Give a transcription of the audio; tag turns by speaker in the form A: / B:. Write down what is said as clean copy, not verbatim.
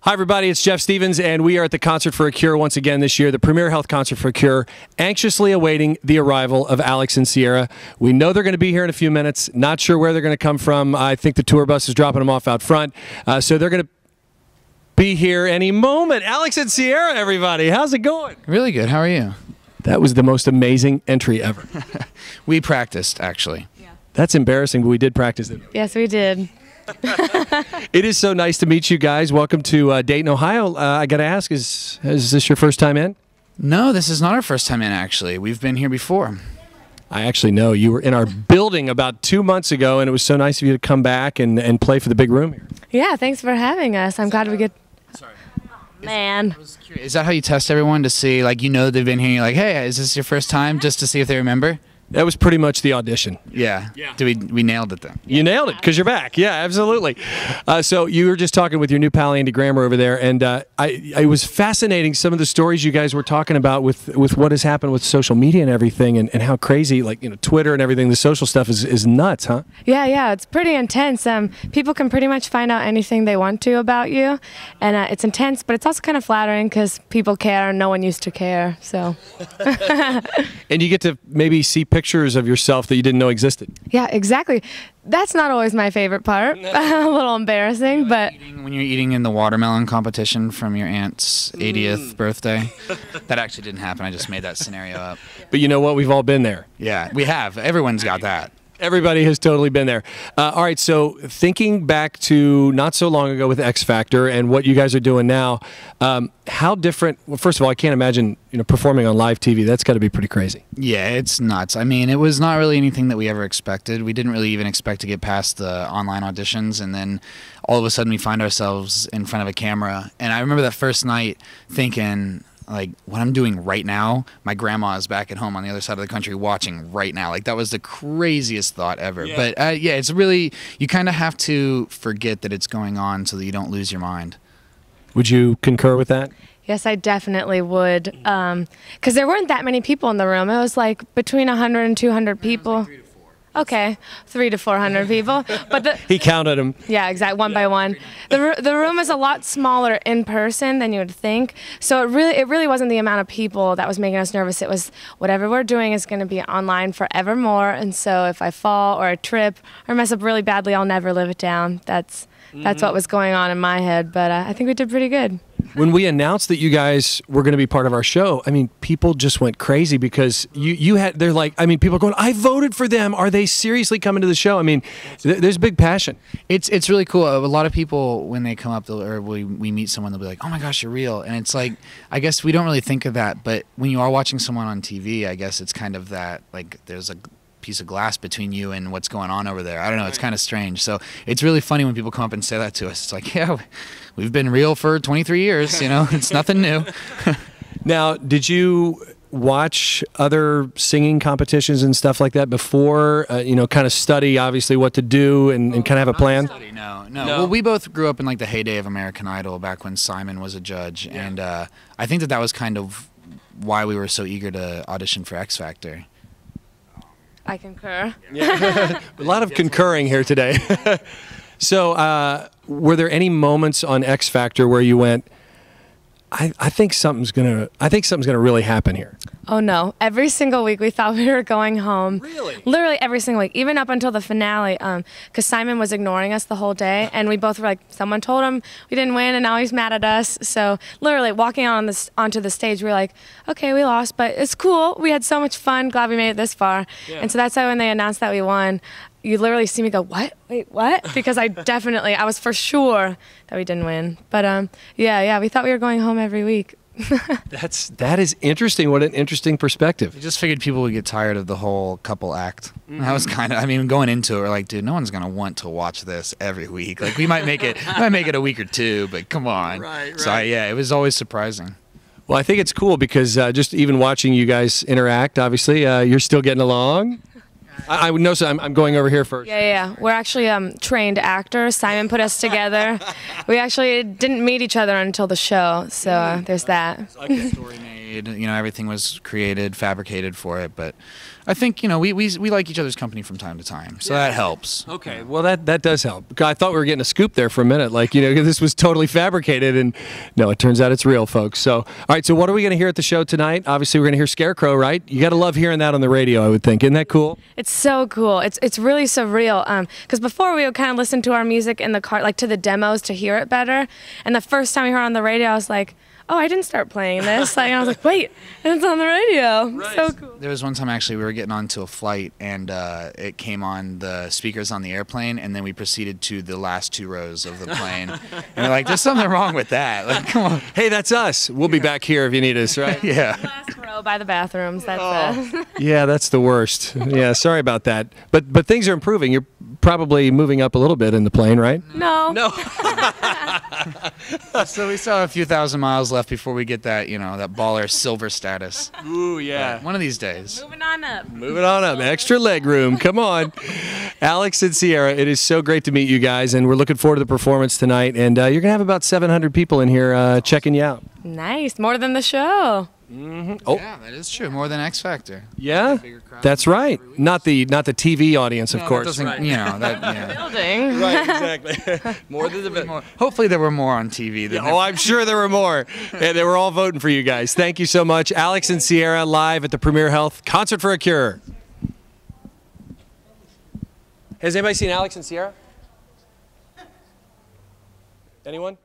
A: Hi, everybody. It's Jeff Stevens, and we are at the Concert for a Cure once again this year, the premier health concert for a cure, anxiously awaiting the arrival of Alex and Sierra. We know they're going to be here in a few minutes. Not sure where they're going to come from. I think the tour bus is dropping them off out front, so they're going to be here any moment. Alex and Sierra, everybody. How's it going?
B: Really good. How are you?
A: That was the most amazing entry ever.
B: We practiced, actually.
C: Yeah.
A: That's embarrassing, but we did practice it.
C: Yes, we did.
A: It is so nice to meet you guys. Welcome to Dayton, Ohio. I got to ask, is this your first time in?
B: No, this is not our first time in, actually. We've been here before.
A: I actually know. You were in our building about 2 months ago, and it was so nice of you to come back and play for the big room here.
C: Yeah, thanks for having us. I'm glad we get...
B: Sorry.
C: Man.
B: Is that how you test everyone to see, like, you know they've been here, and you're like, hey, is this your first time, just to see if they remember?
A: That was pretty much the audition.
B: Yeah. We nailed it then.
A: You nailed it because you're back. Yeah, absolutely. So you were just talking with your new pal Andy Grammer over there, and it was fascinating some of the stories you guys were talking about with what has happened with social media and everything, and how crazy, like, you know, Twitter and everything, the social stuff is nuts, huh?
C: Yeah, it's pretty intense. People can pretty much find out anything they want to about you, and it's intense, but it's also kind of flattering because people care and no one used to care, so.
A: And you get to maybe see pictures of yourself that you didn't know existed.
C: Yeah, exactly. That's not always my favorite part. A little embarrassing, but...
B: When you're eating in the watermelon competition from your aunt's 80th birthday, that actually didn't happen. I just made that scenario up.
A: But you know what? We've all been there.
B: Yeah, we have. Everyone's got that.
A: Everybody has totally been there. All right, so thinking back to not so long ago with X Factor and what you guys are doing now, how different? Well, first of all, I can't imagine, you know, performing on live TV. That's got to be pretty crazy.
B: Yeah, it's nuts. I mean, it was not really anything that we ever expected. We didn't really even expect to get past the online auditions, and then all of a sudden we find ourselves in front of a camera. And I remember that first night thinking, like, what I'm doing right now, my grandma is back at home on the other side of the country watching right now. Like, that was the craziest thought ever. Yeah. But yeah, it's really, you kind of have to forget that it's going on so that you don't lose your mind. Would you concur with that?
C: Yes, I definitely would. Because there weren't that many people in the room. It was like between 100 and 200 people. Okay, 300 to 400 people. But
A: he counted them.
C: Yeah, exactly, one by one. The room is a lot smaller in person than you would think. So it really wasn't the amount of people that was making us nervous. It was whatever we're doing is going to be online forevermore. And so if I fall or I trip or mess up really badly, I'll never live it down. That's what was going on in my head. But I think we did pretty good.
A: When we announced that you guys were going to be part of our show, I mean, people just went crazy because they're like, I mean, people are going, I voted for them. Are they seriously coming to the show? I mean, there's big passion.
B: It's really cool. A lot of people, when they come up, or we meet someone, they'll be like, oh my gosh, you're real. And it's like, I guess we don't really think of that, but when you are watching someone on TV, I guess it's kind of that, like, there's a piece of glass between you and what's going on over there. I don't know, it's kind of strange. So it's really funny when people come up and say that to us. It's like, yeah, we've been real for 23 years, you know, it's nothing new.
A: Now, did you watch other singing competitions and stuff like that before, you know, kind of study obviously what to do and kind of have a plan?
B: No. Well, we both grew up in like the heyday of American Idol back when Simon was a judge. Yeah. And I think that was kind of why we were so eager to audition for X Factor.
C: I concur.
A: Yeah. A lot of concurring here today. So, were there any moments on X Factor where you went, I think something's gonna really happen here?
C: Oh no! Every single week we thought we were going home.
A: Really?
C: Literally every single week, even up until the finale. Because Simon was ignoring us the whole day, and we both were like, someone told him we didn't win, and now he's mad at us. So literally walking onto the stage, we were like, okay, we lost, but it's cool. We had so much fun. Glad we made it this far. Yeah. And so that's why when they announced that we won, you literally see me go, what? Wait, what? Because I was for sure that we didn't win. But yeah, we thought we were going home every week.
A: That is interesting. What an interesting perspective.
B: I just figured people would get tired of the whole couple act. Mm-hmm. That was kind of, I mean, going into it, we're like, dude, no one's gonna want to watch this every week. Like, we might make it a week or two, but come on. Right. So yeah, it was always surprising.
A: Well, I think it's cool because just even watching you guys interact, obviously, you're still getting along. I would know, so I'm going over here first.
C: Yeah. We're actually trained actors. Simon put us together. We actually didn't meet each other until the show, so there's that.
B: It's like a story made. You know, everything was created, fabricated for it. But I think, you know, we like each other's company from time to time, so that helps.
A: Okay, well that does help. I thought we were getting a scoop there for a minute, like, you know, this was totally fabricated, and no, it turns out it's real, folks. So, all right, so what are we going to hear at the show tonight? Obviously, we're going to hear Scarecrow, right? You got to love hearing that on the radio, I would think. Isn't that cool?
C: It's so cool. It's really surreal. Because before we would kind of listen to our music in the car, like to the demos to hear it better. And the first time we heard it on the radio, I was like, oh, I didn't start playing this. Like, I was like, wait, it's on the radio.
A: Right.
C: So cool.
B: There was one time actually we were getting onto a flight and it came on the speakers on the airplane, and then we proceeded to the last 2 rows of the plane. And we're like, there's something wrong with that. Like, come on.
A: Hey, that's us. We'll be back here if you need us, right?
B: Yeah.
C: Last row by the bathrooms. That's it.
A: Yeah, that's the worst. Yeah, sorry about that. But things are improving. You're probably moving up a little bit in the plane, right?
C: No.
A: No.
B: So we still have a few thousand miles left before we get that, you know, that baller silver status.
A: Ooh, yeah.
B: One of these days.
C: Moving on up.
A: Moving on up. Extra leg room. Come on. Alex and Sierra, it is so great to meet you guys, and we're looking forward to the performance tonight. And you're going to have about 700 people in here checking you out.
C: Nice. More than the show.
A: Oh,
B: Yeah, that is true. More than X Factor.
A: yeah,
B: Bigger crowd
A: that's right. Not the TV audience, of
B: No, that
A: course.
B: doesn't, you know, that, yeah.
C: Building.
A: Right, exactly. More than the
B: More- Hopefully there were more on TV than
A: Oh, I'm sure there were more. And they were all voting for you guys. Thank you so much. Alex and Sierra live at the Premier Health Concert for a Cure. Has anybody seen Alex and Sierra? Anyone?